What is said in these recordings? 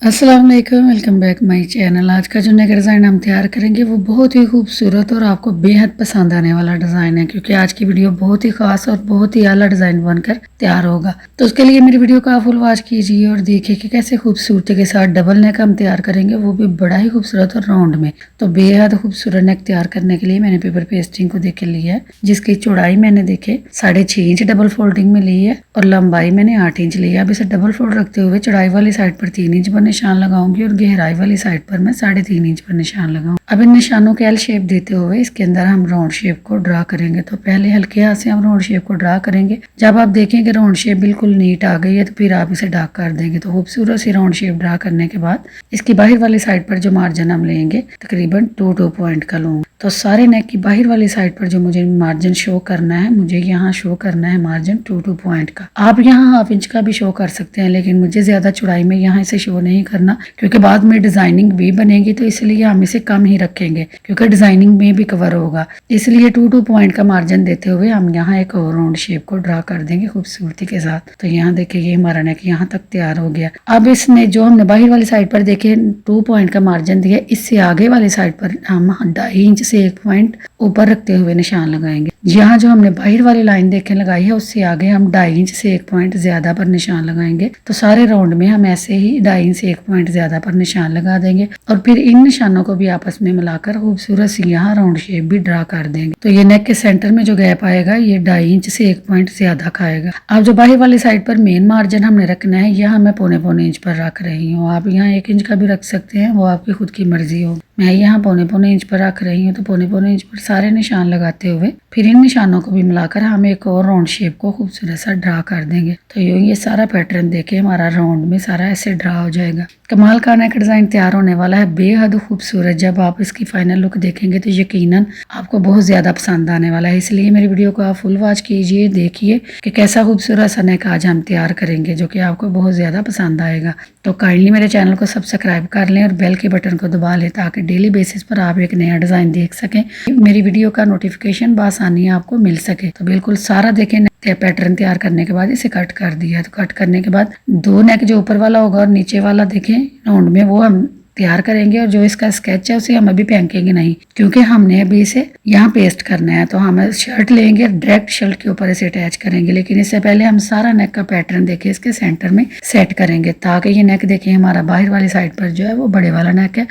अस्सलाम वालेकुम, welcome back my channel. आज का जो नेक डिज़ाइन हम तैयार करेंगे वो बहुत ही खूबसूरत और आपको बेहद पसंद आने वाला डिज़ाइन है, क्योंकि आज की वीडियो बहुत ही खास और बहुत ही आला डिज़ाइन बनकर तैयार होगा। तो उसके लिए मेरी वीडियो को आप फुल वॉच कीजिए और देखिए कि कैसे खूबसूरती के साथ डबल नेक हम तैयार करेंगे, वो भी बड़ा ही खूबसूरत और राउंड में। तो बेहद खूबसूरत नेक तैयार करने के लिए मैंने पेपर पेस्टिंग को देख लिया है, जिसकी चौड़ाई मैंने देखे 6.5 इंच डबल फोल्डिंग में ली है और लंबाई मैंने 8 इंच ली है। अब इसे डबल फोल्ड रखते हुए चौड़ाई वाली साइड पर 3 इंच पर निशान लगाऊंगी और गहराई वाली साइड पर मैं 3.5 इंच पर निशान लगाऊंगी। अब इन निशानों के एल शेप देते हुए इसके अंदर हम राउंड शेप को ड्रा करेंगे। तो पहले हल्के हाथ से हम राउंड शेप को ड्रा करेंगे। जब आप देखें कि राउंड शेप बिल्कुल नीट आ गई है तो फिर आप इसे डार्क कर देंगे। तो खूबसूरत सी राउंड शेप ड्रा करने के बाद इसकी बाहर वाली साइड पर जो मार्जिन हम लेंगे तकरीबन 2 पॉइंट का लूंगा। तो सारे नेक की बाहर वाली साइड पर जो मुझे मार्जिन शो करना है, मुझे यहाँ शो करना है मार्जिन 2 पॉइंट का। आप यहाँ हाफ इंच का भी शो कर सकते हैं, लेकिन मुझे ज्यादा चौड़ाई में यहाँ इसे शो नहीं करना, क्योंकि बाद में डिजाइनिंग भी बनेगी, तो इसलिए हम इसे कम ही रखेंगे क्योंकि डिजाइनिंग में भी कवर होगा। इसलिए 2 पॉइंट का मार्जिन देते हुए हम यहाँ एक और राउंड शेप को ड्रा कर देंगे खूबसूरती के साथ। तो यहाँ देखिए ये हमारा नेक यहाँ तक तैयार हो गया। अब इसने जो हमने बाहर वाली साइड पर देखे 2 पॉइंट का मार्जिन दिया, इससे आगे वाली साइड पर हम 2.5 इंच से 1 पॉइंट ऊपर रखते हुए निशान लगाएंगे। यहाँ जो हमने बाहर वाली लाइन देखे लगाई है उससे आगे हम 2.5 इंच से 1 पॉइंट ज्यादा पर निशान लगाएंगे। तो सारे राउंड में हम ऐसे ही 2.5 इंच से 1 पॉइंट ज्यादा पर निशान लगा देंगे और फिर इन निशानों को भी आपस में मिलाकर खूबसूरत सी यहाँ राउंड शेप भी ड्रा कर देंगे। तो ये नेक के सेंटर में जो गैप आएगा ये 2.5 इंच से 1 पॉइंट ज्यादा खाएगा। अब जो बाहर वाली साइड पर मेन मार्जिन हमने रखना है, यहाँ मैं 0.25 इंच पर रख रही हूँ। आप यहाँ 1 इंच का भी रख सकते हैं, वो आपकी खुद की मर्जी हो। मैं यहाँ 0.25 इंच पर रख रही हूँ। तो 0.25 इंच पर सारे निशान लगाते हुए फिर इन निशानों को भी मिलाकर हम एक और राउंड शेप को खूबसूरत सा ड्रा कर देंगे। तो ये सारा पैटर्न देखे हमारा राउंड में सारा ऐसे ड्रा हो जाएगा। कमाल का नेक डिजाइन तैयार होने वाला है, बेहद खूबसूरत। जब आप इसकी फाइनल लुक देखेंगे तो यकीनन आपको बहुत ज्यादा पसंद आने वाला है। इसलिए मेरी वीडियो को आप फुल वॉच कीजिए, देखिए कि कैसा खूबसूरत सा नेक आज हम तैयार करेंगे, जो कि आपको बहुत ज्यादा पसंद आएगा। तो काइंडली मेरे चैनल को सब्सक्राइब कर लें और बेल के बटन को दबा लें, ताकि डेली बेसिस पर आप एक नया डिजाइन देख सकें, मेरी वीडियो का नोटिफिकेशन बआसानी आपको मिल सके। तो बिल्कुल सारा देखें पैटर्न तैयार करने के बाद इसे कट कर दिया। तो कट करने के बाद 2 नेक जो ऊपर वाला होगा और नीचे वाला देखें राउंड में वो हम तैयार करेंगे। और जो इसका स्केच है उसे हम अभी फेंकेंगे नहीं, क्योंकि हमने अभी इसे यहाँ पेस्ट करना है। तो हम शर्ट लेंगे, डायरेक्ट शर्ट के ऊपर इसे अटैच करेंगे, लेकिन इससे पहले हम सारा नेक का पैटर्न देखे इसके सेंटर में सेट करेंगे, ताकि ये नेक देखिए हमारा बाहर वाली साइड पर जो है वो बड़े वाला नेक है।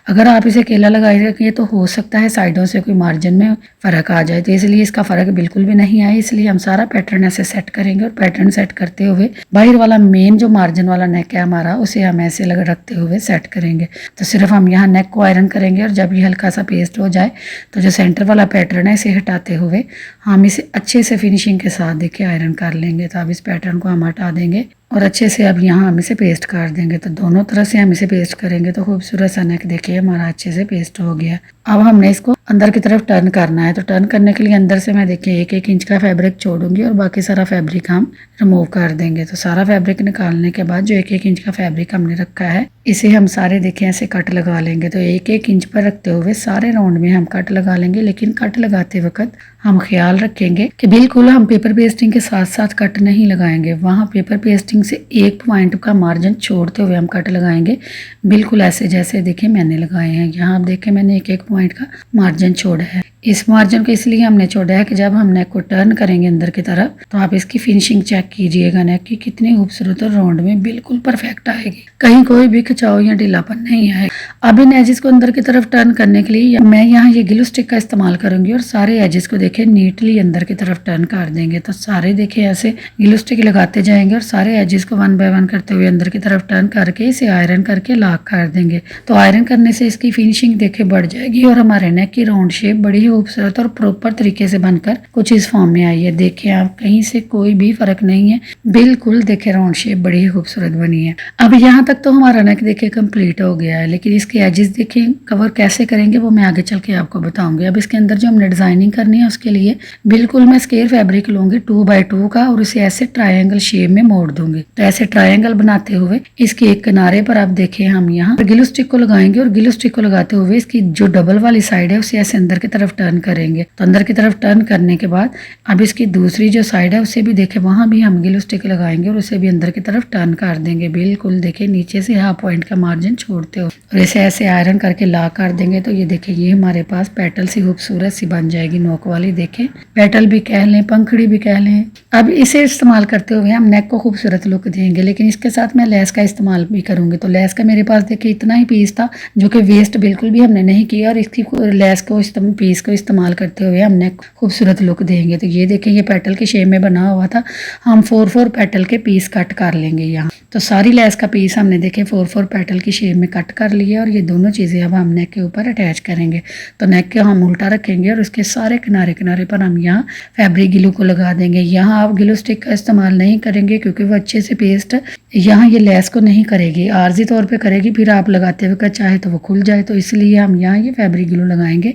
अगर आप इसे केला लगाए रखिए तो हो सकता है साइडों से कोई मार्जिन में फर्क आ जाए, तो इसलिए इसका फर्क बिल्कुल भी नहीं आए। इसलिए हम सारा पैटर्न ऐसे सेट करेंगे और पैटर्न सेट करते हुए बाहर वाला मेन जो मार्जिन वाला नेक है हमारा, उसे हम ऐसे लग रखते हुए सेट करेंगे। तो सिर्फ हम यहाँ नेक को आयरन करेंगे और जब ये हल्का सा पेस्ट हो जाए तो जो सेंटर वाला पैटर्न है इसे हटाते हुए हम इसे अच्छे से फिनिशिंग के साथ देखिए आयरन कर लेंगे। तो अब इस पैटर्न को हम हटा देंगे और अच्छे से अब यहाँ हम इसे पेस्ट कर देंगे। तो दोनों तरफ से हम इसे पेस्ट करेंगे तो खूबसूरत सा नेक देखिए हमारा अच्छे से पेस्ट हो गया। अब हमने इसको अंदर की तरफ टर्न करना है। तो टर्न करने के लिए अंदर से मैं देखिए 1 इंच का फैब्रिक छोड़ूंगी और बाकी सारा फैब्रिक हम रिमूव कर देंगे। तो सारा फैब्रिक निकालने के बाद जो 1 इंच का फैब्रिक हमने रखा है इसे हम सारे देखें ऐसे कट लगा लेंगे। तो 1 इंच पर रखते हुए सारे राउंड में हम कट लगा लेंगे, लेकिन कट लगाते वक्त हम ख्याल रखेंगे कि बिल्कुल हम पेपर पेस्टिंग के साथ साथ कट नहीं लगाएंगे। वहाँ पेपर पेस्टिंग से 1 पॉइंट का मार्जिन छोड़ते हुए हम कट लगाएंगे, बिल्कुल ऐसे जैसे देखिए मैंने लगाए हैं। यहाँ आप देखें मैंने 1 पॉइंट का मार्जिन छोड़ा है। इस मार्जिन को इसलिए हमने छोड़ा है कि जब हम नेक को टर्न करेंगे अंदर की तरफ तो आप इसकी फिनिशिंग चेक कीजिएगा, नेक की कितनी खूबसूरत और राउंड में बिल्कुल परफेक्ट आएगी, कहीं कोई भी खिंचाव या ढीलापन नहीं आएगा। अब इन एजेस को अंदर की तरफ टर्न करने के लिए मैं यहाँ ये ग्लू स्टिक का इस्तेमाल करूंगी और सारे एजेस को देखे नीटली अंदर की तरफ टर्न कर देंगे। तो सारे देखे ऐसे ग्लू स्टिक लगाते जाएंगे और सारे एजेस को 1 बाय 1 करते हुए अंदर की तरफ टर्न करके इसे आयरन करके लॉक कर देंगे। तो आयरन करने से इसकी फिनिशिंग देखे बढ़ जाएगी और हमारे नेक की राउंड शेप बड़ी खूबसूरत और प्रॉपर तरीके से बनकर कुछ इस फॉर्म में आई है। देखिए आप कहीं से कोई भी फर्क नहीं है, बिल्कुल देखे राउंड शेप बड़ी ही खूबसूरत बनी है। अब यहाँ तक तो हमारा नेक देखिए कंप्लीट हो गया है, लेकिन इसके एजेस देखिए कवर कैसे करेंगे वो मैं आगे चल के आपको बताऊंगी। अब इसके अंदर जो हमने डिजाइनिंग करनी है उसके लिए बिल्कुल मैं स्केयर फैब्रिक लूंगी 2 बाय 2 का और इसे ऐसे ट्रायंगल शेप में मोड़ दूंगी। तो ऐसे ट्रायंगल बनाते हुए इसके एक किनारे पर आप देखें हम यहाँ ग्लू स्टिक को लगाएंगे और ग्लू स्टिक को लगाते हुए इसकी जो डबल वाली साइड है उसे ऐसे अंदर की तरफ टर्न करेंगे। तो अंदर की तरफ टर्न करने के बाद अब इसकी दूसरी जो साइड है उसे भी देखें, वहाँ भी हम ग्लू स्टिक लगाएंगे और उसे भी अंदर की तरफ टर्न कर देंगे। बिल्कुल देखिए नीचे से हाफ पॉइंट का मार्जिन छोड़ते हो और इसे ऐसे आयरन करके ला कर देंगे। तो ये देखिए ये हमारे पास पेटल सी खूबसूरत सी बन जाएगी नोक वाली। देखें पेटल भी कह लें, पंखड़ी भी कह लें। अब इसे इस्तेमाल करते हुए हम नेक को खूबसूरत लुक देंगे, लेकिन इसके साथ मैं लेस का इस्तेमाल भी करूंगी। तो लेस का मेरे पास देखिए इतना ही पीस था जो कि वेस्ट बिल्कुल भी हमने नहीं किया और इसकी लेस को पीस को इस्तेमाल करते हुए हम नेक खूबसूरत लुक देंगे। तो ये देखिए ये पेटल की शेप में बना हुआ था, हम 4-4 पेटल के पीस कट कर लेंगे यहाँ। तो सारी लेस का पीस हमने देखे 4-4 पेटल की शेप में कट कर लिया और ये दोनों चीज़ें अब हम नेक के ऊपर अटैच करेंगे। तो नेक को हम उल्टा रखेंगे और उसके सारे किनारे किनारे पर हम यहाँ फैब्रिक ग्लू को लगा देंगे। यहाँ आप ग्लू स्टिक का इस्तेमाल नहीं करेंगे क्योंकि वो अच्छे से पेस्ट यहाँ ये लेस को नहीं करेगी, आर्जी तौर पे करेगी, फिर आप लगाते हुए चाहे तो वो खुल जाए। तो इसलिए हम यहाँ ये फैब्रिक ग्लू लगाएंगे,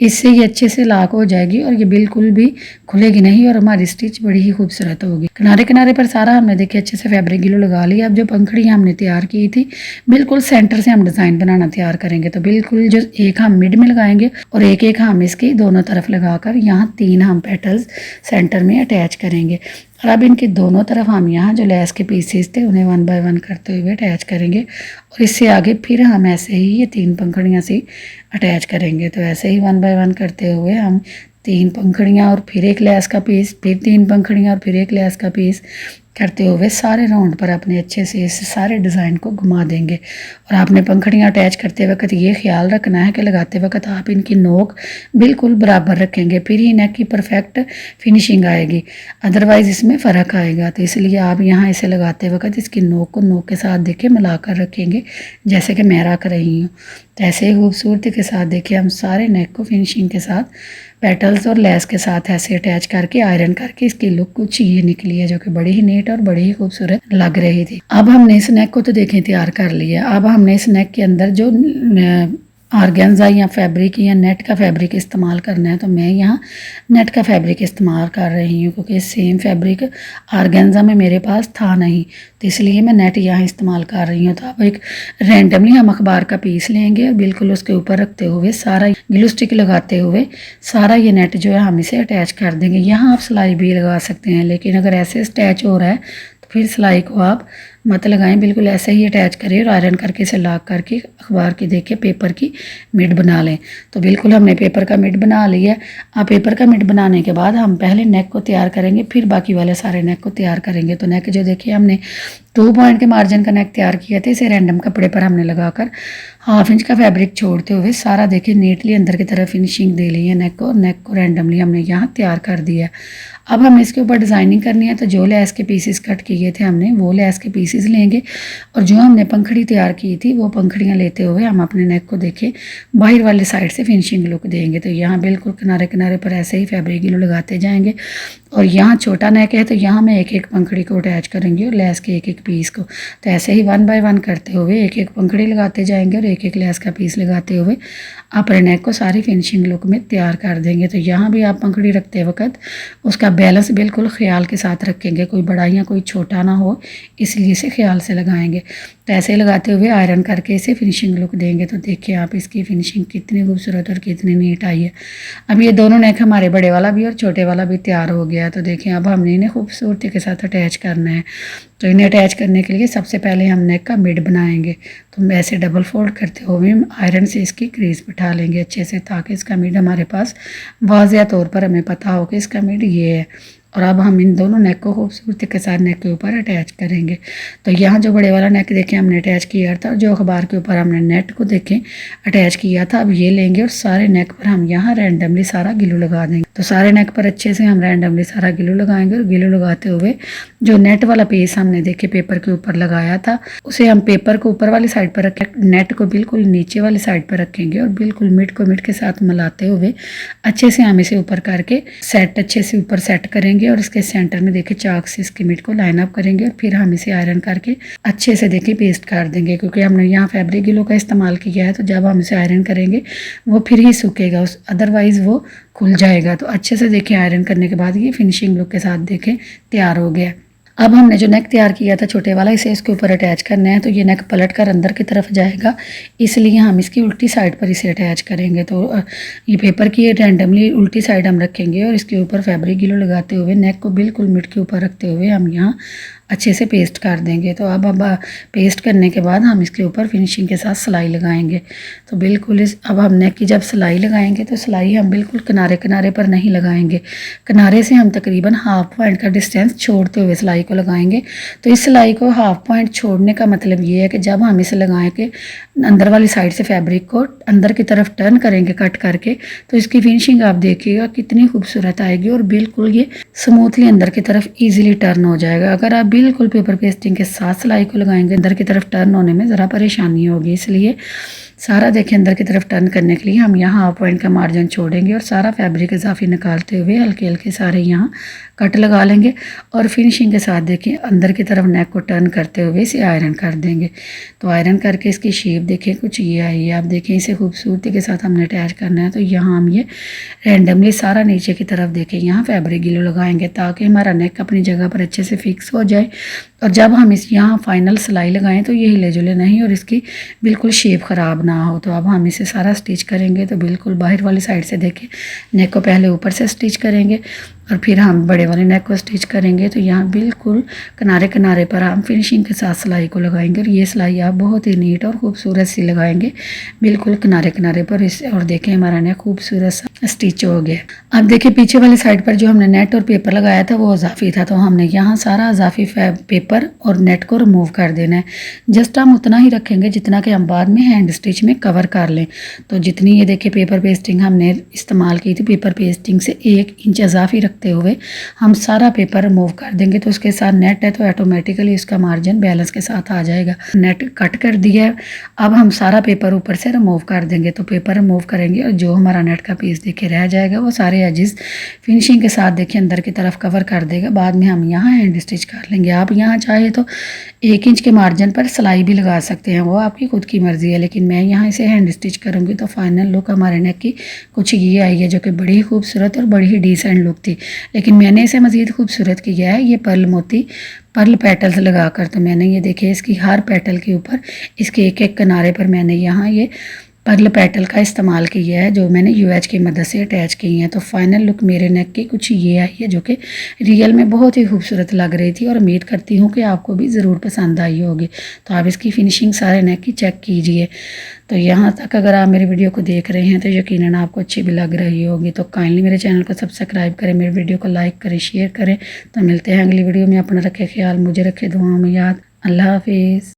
इससे ये अच्छे से लॉक हो जाएगी और ये बिल्कुल भी खुलेगी नहीं और हमारी स्टिच बड़ी ही खूबसूरत होगी। किनारे किनारे पर सारा हमने देखिए अच्छे से फैब्रिक ग्लू लगा लिया। अब जो पंखड़ी हमने तैयार की थी बिल्कुल सेंटर से हम डिज़ाइन बनाना तैयार करेंगे। तो बिल्कुल जो एक हम मिड में लगाएंगे और एक एक हम इसकी दोनों तरफ लगाकर यहाँ 3 हम पेटल्स सेंटर में अटैच करेंगे। और अब इनके दोनों तरफ हम यहाँ जो लेस के पीसेस थे उन्हें 1 बाय 1 करते हुए अटैच करेंगे और इससे आगे फिर हम ऐसे ही ये 3 पंखड़ियाँ से अटैच करेंगे। तो ऐसे ही 1 बाय 1 करते हुए हम 3 पंखड़ियाँ और फिर एक लेस का पीस, फिर 3 पंखड़ियाँ और फिर एक लेस का पीस करते हुए सारे राउंड पर अपने अच्छे से इस सारे डिज़ाइन को घुमा देंगे। और आपने पंखड़ियाँ अटैच करते वक्त ये ख्याल रखना है कि लगाते वक्त आप इनकी नोक बिल्कुल बराबर रखेंगे, फिर ही नेक की परफेक्ट फिनिशिंग आएगी, अदरवाइज़ इसमें फ़र्क आएगा। तो इसलिए आप यहाँ इसे लगाते वक्त इसकी नोक को नोक के साथ देखिए मिला कर रखेंगे, जैसे कि मैं रख रही हूँ। तो ऐसे ही खूबसूरती के साथ देखिए हम सारे नेक को फिनिशिंग के साथ पेटल्स और लेस के साथ ऐसे अटैच करके आयरन करके इसकी लुक कुछ ये निकली है जो कि बड़ी ही नीट और बड़ी ही खूबसूरत लग रही थी। अब हमने इस नेक को तो देखें तैयार कर लिया। अब हमने इस नेक के अंदर जो ऑर्गेन्जा या फैब्रिक या नेट का फैब्रिक इस्तेमाल करना है, तो मैं यहाँ नेट का फैब्रिक इस्तेमाल कर रही हूँ क्योंकि सेम फैब्रिक ऑर्गेन्जा में मेरे पास था नहीं, तो इसलिए मैं नेट यहाँ इस्तेमाल कर रही हूँ। तो अब एक रैंडमली हम अखबार का पीस लेंगे और बिल्कुल उसके ऊपर रखते हुए सारा ग्लू स्टिक लगाते हुए सारा ये नेट जो है हम इसे अटैच कर देंगे। यहाँ आप सिलाई भी लगा सकते हैं, लेकिन अगर ऐसे अटैच हो रहा है तो फिर सिलाई को आप मत लगाएं, बिल्कुल ऐसे ही अटैच करिए और आयरन करके इसे लॉक करके अखबार की देखिए पेपर की मिड बना लें। तो बिल्कुल हमने पेपर का मिड बना लिया। अब पेपर का मिड बनाने के बाद हम पहले नेक को तैयार करेंगे, फिर बाकी वाले सारे नेक को तैयार करेंगे। तो नेक जो देखिए हमने 2 पॉइंट के मार्जिन का नेक तैयार किया था, इसे रैंडम कपड़े पर हमने लगाकर 1/2 इंच का फैब्रिक छोड़ते हुए सारा देखिए नीटली अंदर की तरफ फिनिशिंग दे ली है नेक को रैंडमली हमने यहाँ तैयार कर दिया। अब हमें इसके ऊपर डिज़ाइनिंग करनी है, तो जो लेस के पीसेस कट किए थे हमने वो लेस के पीसेस लेंगे और जो हमने पंखड़ी तैयार की थी वो पंखड़ियाँ लेते हुए हम अपने नेक को देखिए बाहर वाली साइड से फिनिशिंग लुक देंगे। तो यहाँ बिल्कुल किनारे किनारे पर ऐसे ही फैब्रिक ग्लू लगाते जाएंगे और यहाँ छोटा नेक है तो यहाँ मैं एक एक पंखड़ी को अटैच करेंगे और लेस के एक एक पीस को। तो ऐसे ही 1 बाय 1 करते हुए एक एक पंखड़ी लगाते जाएंगे और एक एक लेस का पीस लगाते हुए अपने नेक को सारी फिनिशिंग लुक में तैयार कर देंगे। तो यहाँ भी आप पंखड़ी रखते वक्त उसका बैलेंस बिल्कुल ख्याल के साथ रखेंगे, कोई बड़ा या कोई छोटा ना हो, इसलिए इसे ख्याल से लगाएंगे। तो ऐसे लगाते हुए आयरन करके इसे फिनिशिंग लुक देंगे। तो देखिए आप इसकी फिनिशिंग कितनी खूबसूरत और कितनी नीट आई है। अब ये दोनों नेक हमारे बड़े वाला भी और छोटे वाला भी तैयार हो गया। तो देखिए अब हमने इन्हें खूबसूरती के साथ अटैच करना है। तो इन्हें अटैच करने के लिए सबसे पहले हम नेक का मिड बनाएंगे। तो ऐसे डबल फोल्ड करते हुए आयरन से इसकी क्रीज बिठा लेंगे अच्छे से, ताकि इसका मिड हमारे पास वाज़िया तौर पर हमें पता हो कि इसका मिड ये है। और अब हम इन दोनों नेक को खूबसूरती के साथ नेक के ऊपर अटैच करेंगे। तो यहाँ जो बड़े वाला नेक देखें हमने अटैच किया था और जो अखबार के ऊपर हमने नेट को देखें अटैच किया था, अब ये लेंगे और सारे नेक पर हम यहाँ रैंडमली सारा ग्लू लगा देंगे। तो सारे नेक पर अच्छे से हम रैंडमली सारा ग्लू लगाएंगे और ग्लू लगाते हुए जो नेट वाला पीस हमने देखे पेपर के ऊपर लगाया था उसे हम पेपर को ऊपर वाली साइड पर रखें, नेट को बिल्कुल नीचे वाली साइड पर रखेंगे और बिल्कुल मिड को मिड के साथ मिलाते हुए अच्छे से हम इसे ऊपर करके सेट अच्छे से ऊपर सेट करेंगे और इसके सेंटर में देखिए चाक से इसकी मिड को लाइन अप करेंगे और फिर हम इसे आयरन करके अच्छे से देखिए पेस्ट कर देंगे। क्योंकि हमने यहाँ फैब्रिक ग्लू का इस्तेमाल किया है, तो जब हम इसे आयरन करेंगे वो फिर ही सूखेगा, अदरवाइज वो खुल जाएगा। तो अच्छे से देखिए आयरन करने के बाद ये फिनिशिंग लुक के साथ देखें तैयार हो गया। अब हमने जो नेक तैयार किया था छोटे वाला, इसे इसके ऊपर अटैच करना है। तो ये नेक पलट कर अंदर की तरफ जाएगा, इसलिए हम इसकी उल्टी साइड पर इसे अटैच करेंगे। तो ये पेपर की रैंडमली उल्टी साइड हम रखेंगे और इसके ऊपर फैब्रिक ग्लू लगाते हुए नेक को बिल्कुल मिड के ऊपर रखते हुए हम यहाँ अच्छे से पेस्ट कर देंगे। तो अब पेस्ट करने के बाद हम इसके ऊपर फिनिशिंग के साथ सिलाई लगाएंगे। तो बिल्कुल अब हम नेक की जब सिलाई लगाएंगे तो सिलाई हम बिल्कुल किनारे किनारे पर नहीं लगाएंगे, किनारे से हम तकरीबन हाफ पॉइंट का डिस्टेंस छोड़ते हुए सिलाई को लगाएंगे। तो इस सिलाई को हाफ पॉइंट छोड़ने का मतलब ये है कि जब हम इसे लगाएं के अंदर वाली साइड से फैब्रिक को अंदर की तरफ टर्न करेंगे कट करके, तो इसकी फिनिशिंग आप देखिएगा कितनी खूबसूरत आएगी और बिल्कुल ये स्मूथली अंदर की तरफ ईजिली टर्न हो जाएगा। अगर आप बिल्कुल पेपर पेस्टिंग के साथ सिलाई को लगाएंगे अंदर की तरफ टर्न होने में ज़रा परेशानी होगी, इसलिए सारा देखें अंदर की तरफ टर्न करने के लिए हम यहाँ हाफ पॉइंट का मार्जिन छोड़ेंगे और सारा फैब्रिक इजाफी निकालते हुए हल्के हल्के सारे यहाँ कट लगा लेंगे और फिनिशिंग के साथ देखिए अंदर की तरफ नेक को टर्न करते हुए इसे आयरन कर देंगे। तो आयरन करके इसकी शेप देखें कुछ ये आई है। आप देखें इसे खूबसूरती के साथ हमने अटैच करना है। तो यहाँ हम ये रैंडमली सारा नीचे की तरफ देखें यहाँ फैब्रिक ग्लू लगाएंगे ताकि हमारा नेक अपनी जगह पर अच्छे से फिक्स हो जाए और जब हम इस यहाँ फाइनल सिलाई लगाएं तो ये हिले जुले नहीं और इसकी बिल्कुल शेप ख़राब ना हो। तो अब हम इसे सारा स्टिच करेंगे। तो बिल्कुल बाहर वाली साइड से देखें नेक को पहले ऊपर से स्टिच करेंगे और फिर हम बड़े वाले नेक को स्टिच करेंगे। तो यहाँ बिल्कुल किनारे किनारे पर हम फिनिशिंग के साथ सिलाई को लगाएंगे और ये सिलाई आप बहुत ही नीट और खूबसूरत सी लगाएंगे बिल्कुल किनारे किनारे पर इस। और देखें हमारा नेक खूबसूरत सा स्टिच हो गया। अब देखिए पीछे वाली साइड पर जो हमने नेट और पेपर लगाया था वो इजाफी था, तो हमने यहाँ सारा इजाफी पेपर और नेट को रिमूव कर देना है। जस्ट हम उतना ही रखेंगे जितना कि हम बाद में हैंड स्टिच में कवर कर लें। तो जितनी ये देखिए पेपर पेस्टिंग हमने इस्तेमाल की थी, पेपर पेस्टिंग से 1 इंच इजाफी रखते हुए हम सारा पेपर रिमूव कर देंगे। तो उसके साथ नेट है तो ऑटोमेटिकली इसका मार्जिन बैलेंस के साथ आ जाएगा। नेट कट कर दिया है, अब हम सारा पेपर ऊपर से रिमूव कर देंगे। तो पेपर रिमूव करेंगे और जो हमारा नेट का पीस देखिए रह जाएगा वो सारे एजेस फिनिशिंग के साथ देखिए अंदर की तरफ कवर कर देगा। बाद में हम यहाँ हैंड स्टिच कर लेंगे। आप यहाँ चाहे तो 1 इंच के मार्जिन पर सिलाई भी लगा सकते हैं, वो आपकी खुद की मर्ज़ी है, लेकिन मैं यहाँ इसे हैंड स्टिच करूँगी। तो फाइनल लुक हमारे नेक की कुछ ये आई है जो कि बड़ी ही खूबसूरत और बड़ी ही डिसेंट लुक थी। लेकिन मैंने इसे मज़ीद खूबसूरत किया है ये पर्ल पेटल्स लगाकर। तो मैंने ये देखिए इसकी हर पेटल के ऊपर इसके एक एक किनारे पर मैंने यहाँ ये पर्ल पेटल का इस्तेमाल किया है जो मैंने यूएच की मदद से अटैच की हैं। तो फाइनल लुक मेरे नेक की कुछ ये आई है जो कि रियल में बहुत ही खूबसूरत लग रही थी और उम्मीद करती हूँ कि आपको भी ज़रूर पसंद आई होगी। तो आप इसकी फिनिशिंग सारे नेक की चेक कीजिए। तो यहाँ तक अगर आप मेरी वीडियो को देख रहे हैं तो यकीनन आपको अच्छी भी लग रही होगी। तो काइंडली मेरे चैनल को सब्सक्राइब करें, मेरे वीडियो को लाइक करें, शेयर करें। तो मिलते हैं अगली वीडियो में। अपना रखे ख्याल, मुझे रखे दुआओं में याद। अल्लाह हाफिज़।